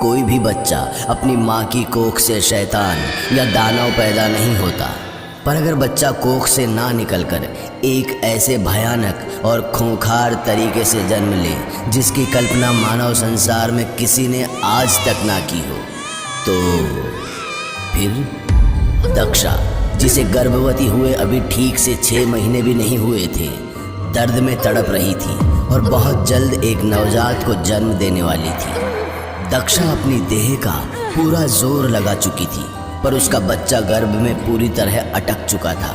कोई भी बच्चा अपनी माँ की कोख से शैतान या दानव पैदा नहीं होता, पर अगर बच्चा कोख से ना निकलकर एक ऐसे भयानक और खूंखार तरीके से जन्म ले जिसकी कल्पना मानव संसार में किसी ने आज तक ना की हो, तो फिर दक्षा, जिसे गर्भवती हुए अभी ठीक से 6 महीने भी नहीं हुए थे, दर्द में तड़प रही थी और बहुत जल्द एक नवजात को जन्म देने वाली थी। दक्षा अपनी देह का पूरा जोर लगा चुकी थी, पर उसका बच्चा गर्भ में पूरी तरह अटक चुका था।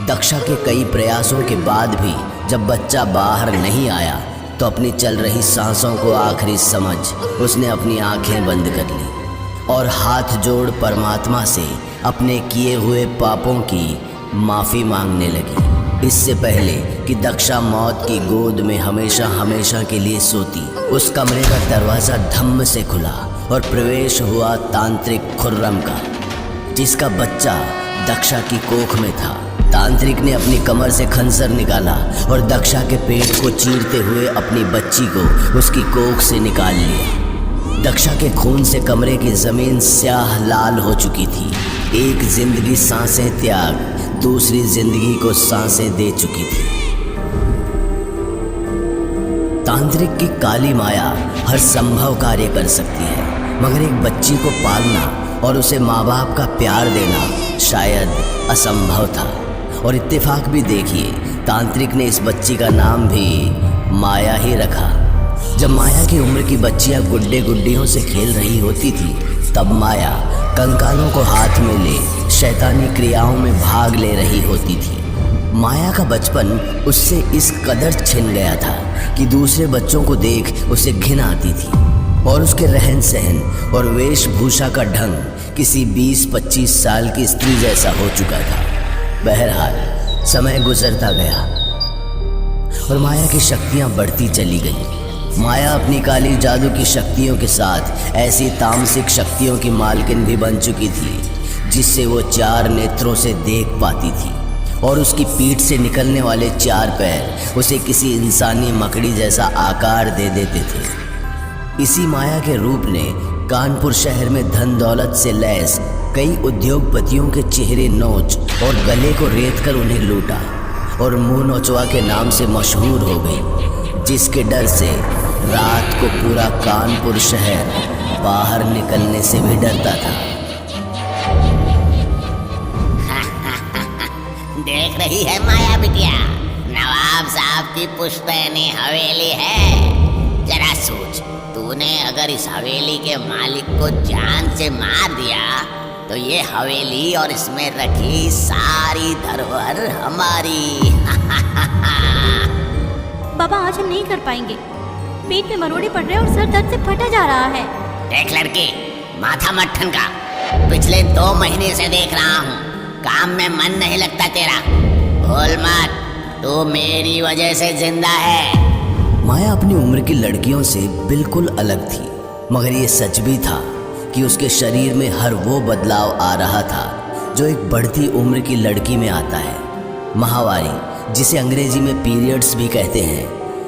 दक्षा के कई प्रयासों के बाद भी जब बच्चा बाहर नहीं आया तो अपनी चल रही सांसों को आखिरी समझ उसने अपनी आंखें बंद कर ली और हाथ जोड़ परमात्मा से अपने किए हुए पापों की माफ़ी मांगने लगी। इससे पहले कि दक्षा मौत की गोद में हमेशा हमेशा के लिए सोती, उस कमरे का दरवाज़ा धम्म से खुला और प्रवेश हुआ तांत्रिक खुर्रम का, जिसका बच्चा दक्षा की कोख में था। तांत्रिक ने अपनी कमर से खंजर निकाला और दक्षा के पेट को चीरते हुए अपनी बच्ची को उसकी कोख से निकाल लिया। दक्षा के खून से कमरे की ज़मीन स्याह लाल हो चुकी थी। एक जिंदगी सांसें त्याग दूसरी जिंदगी को सांसें दे चुकी थी। तांत्रिक की काली माया हर संभव कार्य कर सकती है, मगर एक बच्ची को पालना और उसे माँ बाप का प्यार देना शायद असंभव था। और इत्तेफाक भी देखिए, तांत्रिक ने इस बच्ची का नाम भी माया ही रखा। जब माया की उम्र की बच्चियां गुड्डे गुड्डियों से खेल रही होती थी, तब माया कंकालों को हाथ में ले शैतानी क्रियाओं में भाग ले रही होती थी। माया का बचपन उससे इस कदर छिन गया था कि दूसरे बच्चों को देख उसे घिन आती थी और उसके रहन सहन और वेशभूषा का ढंग किसी 20-25 साल की स्त्री जैसा हो चुका था। बहरहाल समय गुजरता गया और माया की शक्तियां बढ़ती चली गई। माया अपनी काली जादू की शक्तियों के साथ ऐसी तामसिक शक्तियों की मालकिन भी बन चुकी थी, जिससे वो 4 नेत्रों से देख पाती थी और उसकी पीठ से निकलने वाले 4 पैर उसे किसी इंसानी मकड़ी जैसा आकार दे देते थे। इसी माया के रूप ने कानपुर शहर में धन दौलत से लैस कई उद्योगपतियों के चेहरे नोच और गले को रेत कर उन्हें लूटा और मुंह नोचवा के नाम से मशहूर हो गई, जिसके डर से रात को पूरा कानपुर शहर बाहर निकलने से भी डरता था। देख रही है माया बिटिया, नवाब साहब की पुश्तैनी हवेली है। जरा सोच, तूने अगर इस हवेली के मालिक को जान से मार दिया तो ये हवेली और इसमें रखी सारी धरोहर हमारी। बाबा, आज हम नहीं कर पाएंगे। पेट में मरोड़े पड़ रहे और सर दर्द से फटा जा रहा है। देख लड़की, माथा मत ठनका। पिछले 2 महीने से देख रहा हूँ, काम में मन नहीं लगता तेरा। बोल मत, तू मेरी वजह से जिंदा है। माया अपनी उम्र की लड़कियों से बिल्कुल अलग थी, मगर ये सच भी था कि उसके शरीर में हर वो बदलाव आ रहा था जो एक बढ़ती उम्र की लड़की में आता है। माहवारी, जिसे अंग्रेजी में पीरियड्स भी कहते हैं,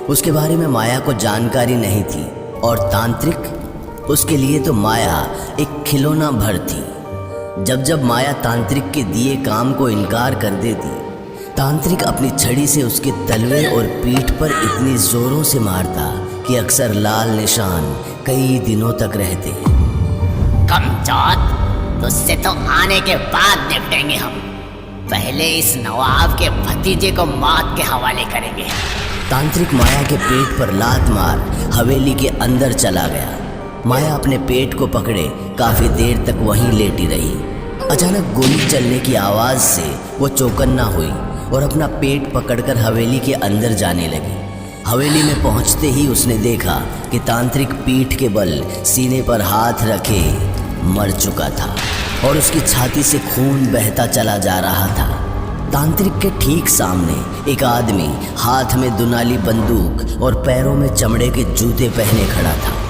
उसके बारे में माया को जानकारी नहीं थी और तांत्रिक, उसके लिए तो माया एक खिलौना भर थी। जब जब माया तांत्रिक के दिए काम को इनकार कर देती, तांत्रिक अपनी छड़ी से उसके तलवे और पीठ पर इतनी जोरों से मारता कि अक्सर लाल निशान कई दिनों तक रहते। कमचौत, तुझसे तो आने के बाद निपटेंगे हम। पहले इस नवाब के भतीजे को मौत के हवाले करेंगे। तांत्रिक माया के पेट पर लात मार हवेली के अंदर चला गया। माया अपने पेट को पकड़े काफी देर तक वहीं लेटी रही। अचानक गोली चलने की आवाज से वो चौकन्ना हुई और अपना पेट पकड़कर हवेली के अंदर जाने लगी। हवेली में पहुंचते ही उसने देखा कि तांत्रिक पीठ के बल सीने पर हाथ रखे मर चुका था और उसकी छाती से खून बहता चला जा रहा था। तांत्रिक के ठीक सामने एक आदमी हाथ में दुनाली बंदूक और पैरों में चमड़े के जूते पहने खड़ा था।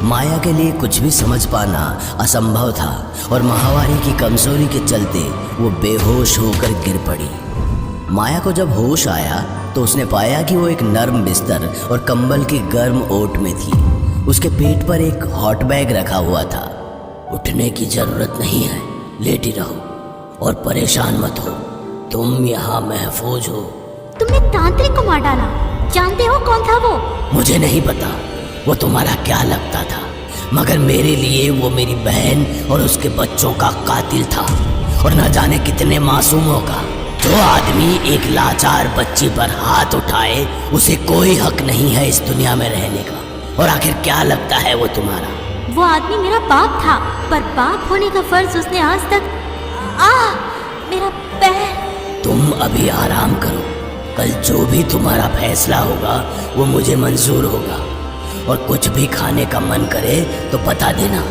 माया के लिए कुछ भी समझ पाना असंभव था और माहवारी की कमजोरी के चलते वो बेहोश होकर गिर पड़ी। माया को जब होश आया तो उसने पाया कि वो एक नर्म बिस्तर और कंबल की गर्म ओट में थी। उसके पेट पर एक हॉट बैग रखा हुआ था। उठने की जरूरत नहीं है, लेटी रहो और परेशान मत हो, तुम यहाँ महफूज हो। तुमने तांत्रिक को मार डाला, जानते हो कौन था वो? मुझे नहीं पता वो तुम्हारा क्या लगता था, मगर मेरे लिए वो मेरी बहन और उसके बच्चों का कातिल था। और न जाने कितने मासूमों का। जो आदमी एक लाचार बच्ची पर हाथ उठाए, उसे कोई हक नहीं है इस दुनिया में रहने का। और आखिर क्या लगता है वो तुम्हारा? वो आदमी मेरा बाप था, पर बाप होने का फर्ज उसने आज तक। मेरा पैर। तुम अभी आराम करो, कल जो भी तुम्हारा फैसला होगा वो मुझे मंजूर होगा। और कुछ भी खाने का मन करे तो बता देना,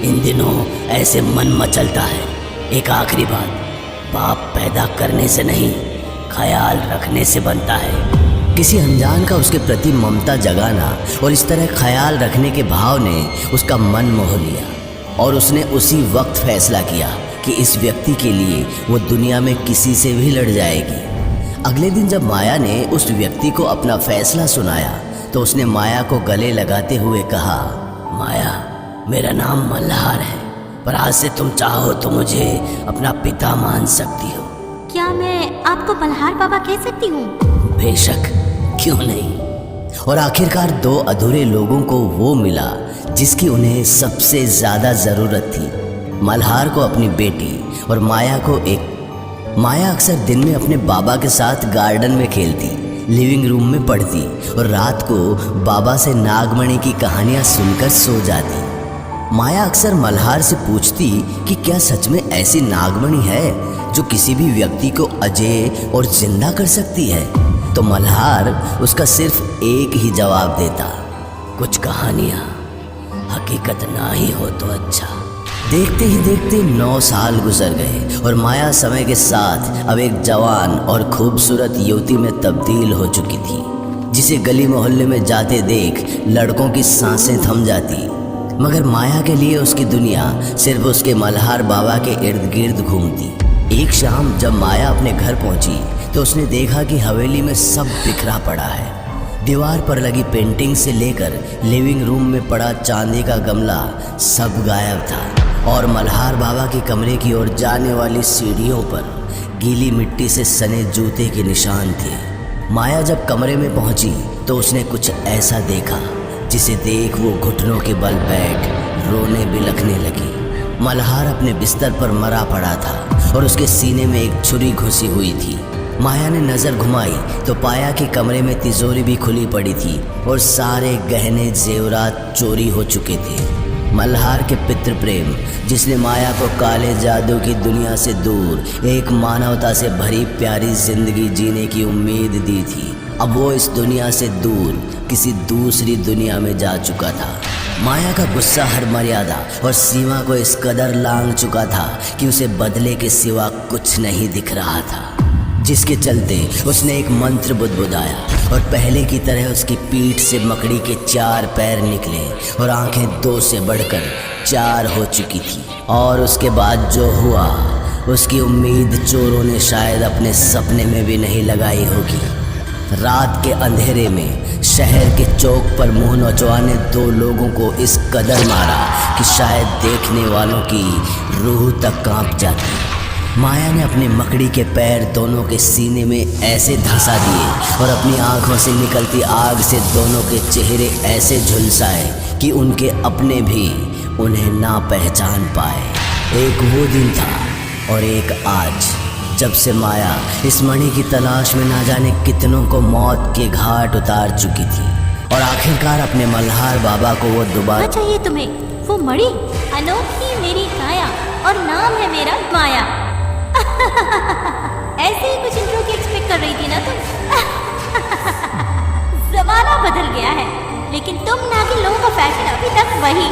इन दिनों ऐसे मन मचलता है। एक आखिरी बात, बाप पैदा करने से नहीं, ख्याल रखने से बनता है। किसी अनजान का उसके प्रति ममता जगाना और इस तरह ख्याल रखने के भाव ने उसका मन मोह लिया और उसने उसी वक्त फैसला किया कि इस व्यक्ति के लिए वो दुनिया में किसी से भी लड़ जाएगी। अगले दिन जब माया ने उस व्यक्ति को अपना फैसला सुनाया तो उसने माया को गले लगाते हुए कहा, माया, मेरा नाम मल्हार है, पर आज से तुम चाहो तो मुझे अपना पिता मान सकती हो। क्या मैं आपको मल्हार बाबा कह सकती हूँ? बेशक, क्यों नहीं। और आखिरकार दो अधूरे लोगों को वो मिला जिसकी उन्हें सबसे ज्यादा जरूरत थी। मल्हार को अपनी बेटी और माया को एक। माया अक्सर दिन में अपने बाबा के साथ गार्डन में खेलती, लिविंग रूम में पढ़ती और रात को बाबा से नागमणि की कहानियां सुनकर सो जाती। माया अक्सर मल्हार से पूछती कि क्या सच में ऐसी नागमणि है जो किसी भी व्यक्ति को अजय और जिंदा कर सकती है। तो मल्हार उसका सिर्फ एक ही जवाब देता, कुछ कहानियां हकीकत ना ही हो तो अच्छा। देखते ही देखते 9 साल गुजर गए और माया समय के साथ अब एक जवान और खूबसूरत युवती में तब्दील हो चुकी थी, जिसे गली मोहल्ले में जाते देख लड़कों की सांसें थम जाती। मगर माया के लिए उसकी दुनिया सिर्फ उसके मल्हार बाबा के इर्द गिर्द घूमती। एक शाम जब माया अपने घर पहुंची तो उसने देखा कि हवेली में सब बिखरा पड़ा है। दीवार पर लगी पेंटिंग से लेकर लिविंग रूम में पड़ा चांदी का गमला सब गायब था और मल्हार बाबा के कमरे की ओर जाने वाली सीढ़ियों पर गीली मिट्टी से सने जूते के निशान थे। माया जब कमरे में पहुंची तो उसने कुछ ऐसा देखा जिसे देख वो घुटनों के बल बैठ रोने बिलखने लगी। मल्हार अपने बिस्तर पर मरा पड़ा था और उसके सीने में एक छुरी घुसी हुई थी। माया ने नजर घुमाई तो पाया कि कमरे में तिजोरी भी खुली पड़ी थी और सारे गहने जेवरात चोरी हो चुके थे। मल्हार के पितृ प्रेम, जिसने माया को काले जादू की दुनिया से दूर एक मानवता से भरी प्यारी जिंदगी जीने की उम्मीद दी थी, अब वो इस दुनिया से दूर किसी दूसरी दुनिया में जा चुका था। माया का गुस्सा हर मर्यादा और सीमा को इस कदर लांघ चुका था कि उसे बदले के सिवा कुछ नहीं दिख रहा था, जिसके चलते उसने एक मंत्र बुदबुदाया और पहले की तरह उसकी पीठ से मकड़ी के 4 पैर निकले और आंखें 2 से बढ़कर 4 हो चुकी थी। और उसके बाद जो हुआ उसकी उम्मीद चोरों ने शायद अपने सपने में भी नहीं लगाई होगी। रात के अंधेरे में शहर के चौक पर मुंह नोचवाने 2 लोगों को इस कदर मारा कि शायद देखने वालों की रूह तक कांप जाती। माया ने अपने मकड़ी के पैर दोनों के सीने में ऐसे धंसा दिए और अपनी आंखों से निकलती आग से दोनों के चेहरे ऐसे झुलसाए कि उनके अपने भी उन्हें ना पहचान पाए। एक वो दिन था और एक आज, जब से माया इस मणि की तलाश में ना जाने कितनों को मौत के घाट उतार चुकी थी और आखिरकार अपने मल्हार बाबा को वो दोबारा चाहिए तुम्हें वो मणि, अनोखी मेरी काया और नाम है मेरा माया। ऐसे ही कुछ इंट्रो की एक्सपेक्ट कर रही थी ना तुम? जमाना बदल गया है, लेकिन तुम नागिन लोगों का फैशन अभी तक वही।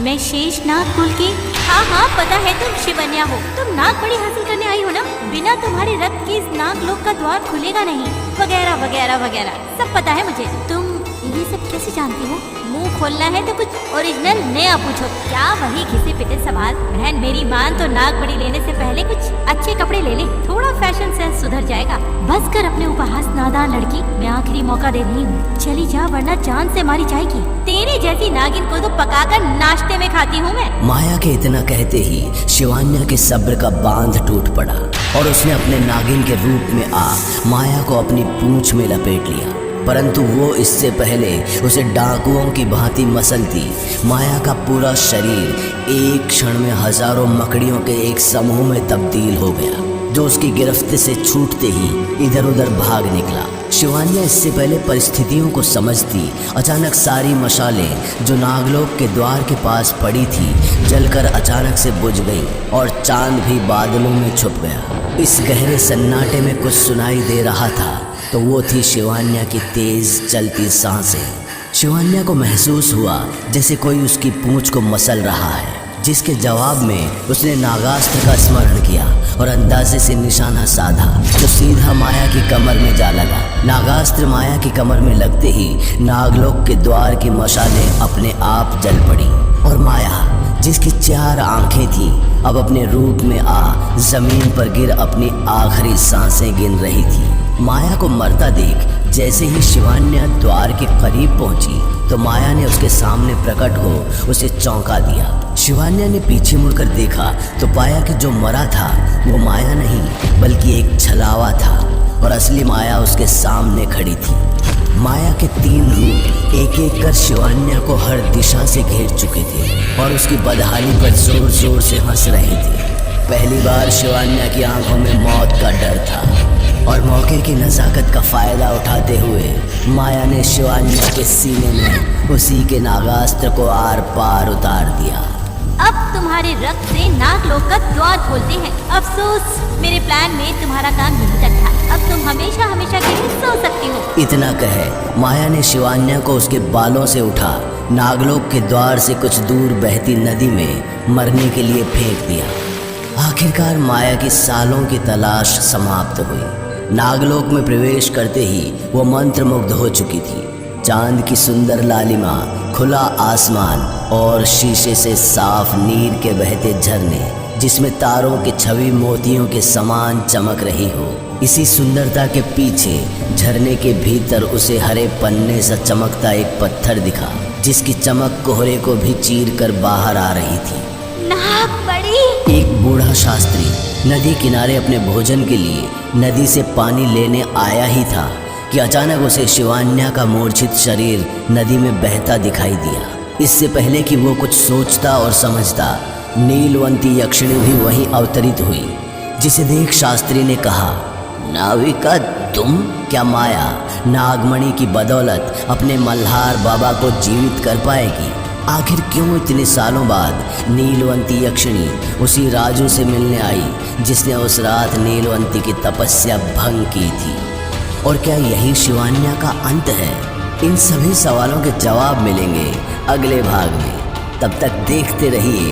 मैं शेषनाग कुल की। हाँ पता है तुम शिवन्या हो, तुम नाग मणि हासिल करने आई हो ना। बिना तुम्हारे रथ के इस नाग लोक का द्वार खुलेगा नहीं, वगैरह वगैरह वगैरह सब पता है मुझे। तुम ये सब कैसे जानती हो? मुंह खोलना है तो कुछ ओरिजिनल नया पूछो। क्या वही घिसे पिटे सवाल? बहन मेरी मान तो नाक बड़ी लेने से पहले कुछ अच्छे कपड़े ले ले, थोड़ा फैशन सेंस सुधर जाएगा। बस कर अपने उपहास नादान लड़की, मैं आखिरी मौका दे रही हूँ, चली जा वरना जान से मारी जाएगी। तेरी जैसी नागिन को तो पकाकर नाश्ते में खाती हूँ मैं। माया के इतना कहते ही शिवान्या के सब्र का बांध टूट पड़ा और उसने अपने नागिन के रूप में आ माया को अपनी पूंछ में लपेट लिया। परंतु वो इससे पहले उसे डाकुओं की भांति मसलती माया का पूरा शरीर एक क्षण में हजारों मकड़ियों के एक समूह में तब्दील हो गया, जो उसकी गिरफ्त से छूटते ही इधर उधर भाग निकला। शिवान्या इससे पहले परिस्थितियों को समझती अचानक सारी मशालें जो नागलोक के द्वार के पास पड़ी थी जलकर अचानक से बुझ गई और चांद भी बादलों में छुप गया। इस गहरे सन्नाटे में कुछ सुनाई दे रहा था तो वो थी शिवान्या की तेज चलती सांसें। शिवान्या को महसूस हुआ जैसे कोई उसकी पूंछ को मसल रहा है, जिसके जवाब में उसने नागास्त्र का स्मरण किया और अंदाजे से निशाना साधा जो सीधा माया की कमर में जा लगा। नागास्त्र माया की कमर में लगते ही नागलोक के द्वार की मशालें अपने आप जल पड़ी और माया जिसकी 4 आंखें थी अब अपने रूप में आ जमीन पर गिर अपनी आखिरी सांसें गिन रही थी। माया को मरता देख जैसे ही शिवान्या द्वार के करीब पहुंची तो माया ने उसके सामने प्रकट हो उसे चौंका दिया। शिवान्या ने पीछे मुड़कर देखा तो पाया कि जो मरा था वो माया नहीं बल्कि एक छलावा था और असली माया उसके सामने खड़ी थी। माया के 3 रूप एक एक कर शिवान्या को हर दिशा से घेर चुके थे और उसकी बदहाली पर जोर जोर से हंस रहे थे। पहली बार शिवान्या की आंखों में मौत का डर था और मौके की नज़ाकत का फायदा उठाते हुए माया ने शिवान्या के सीने में उसी के नागास्त्र को आर पार उतार दिया। अब तुम्हारे रक्त से नागलोक का द्वार खोलते हैं। अफसोस मेरे प्लान में तुम्हारा काम यहीं तक था। अब तुम हमेशा हमेशा के लिए सो सकती हो। इतना कहे माया ने शिवान्या को उसके बालों से उठा नागलोक के द्वार से कुछ दूर बहती नदी में मरने के लिए फेंक दिया। आखिरकार माया की सालों की तलाश समाप्त हुई। नागलोक में प्रवेश करते ही वो मंत्रमुग्ध हो चुकी थी। चांद की सुंदर लालिमा, खुला आसमान और शीशे से साफ नीर के बहते झरने जिसमें तारों की छवि मोतियों के समान चमक रही हो। इसी सुंदरता के पीछे झरने के भीतर उसे हरे पन्ने सा चमकता एक पत्थर दिखा जिसकी चमक कोहरे को भी चीर कर बाहर आ रही थी। नाग बड़ी। एक बूढ़ा शास्त्री नदी किनारे अपने भोजन के लिए नदी से पानी लेने आया ही था कि अचानक उसे शिवान्या का मूर्छित शरीर नदी में बहता दिखाई दिया। इससे पहले कि वो कुछ सोचता और समझता नीलवंती यक्षिणी भी वहीं अवतरित हुई, जिसे देख शास्त्री ने कहा, नाविका तुम? क्या माया नागमणि की बदौलत अपने मल्हार बाबा को जीवित कर पाएगी? आखिर क्यों इतने सालों बाद नीलवंती यक्षिणी उसी राजू से मिलने आई जिसने उस रात नीलवंती की तपस्या भंग की थी? और क्या यही शिवान्या का अंत है? इन सभी सवालों के जवाब मिलेंगे अगले भाग में। तब तक देखते रहिए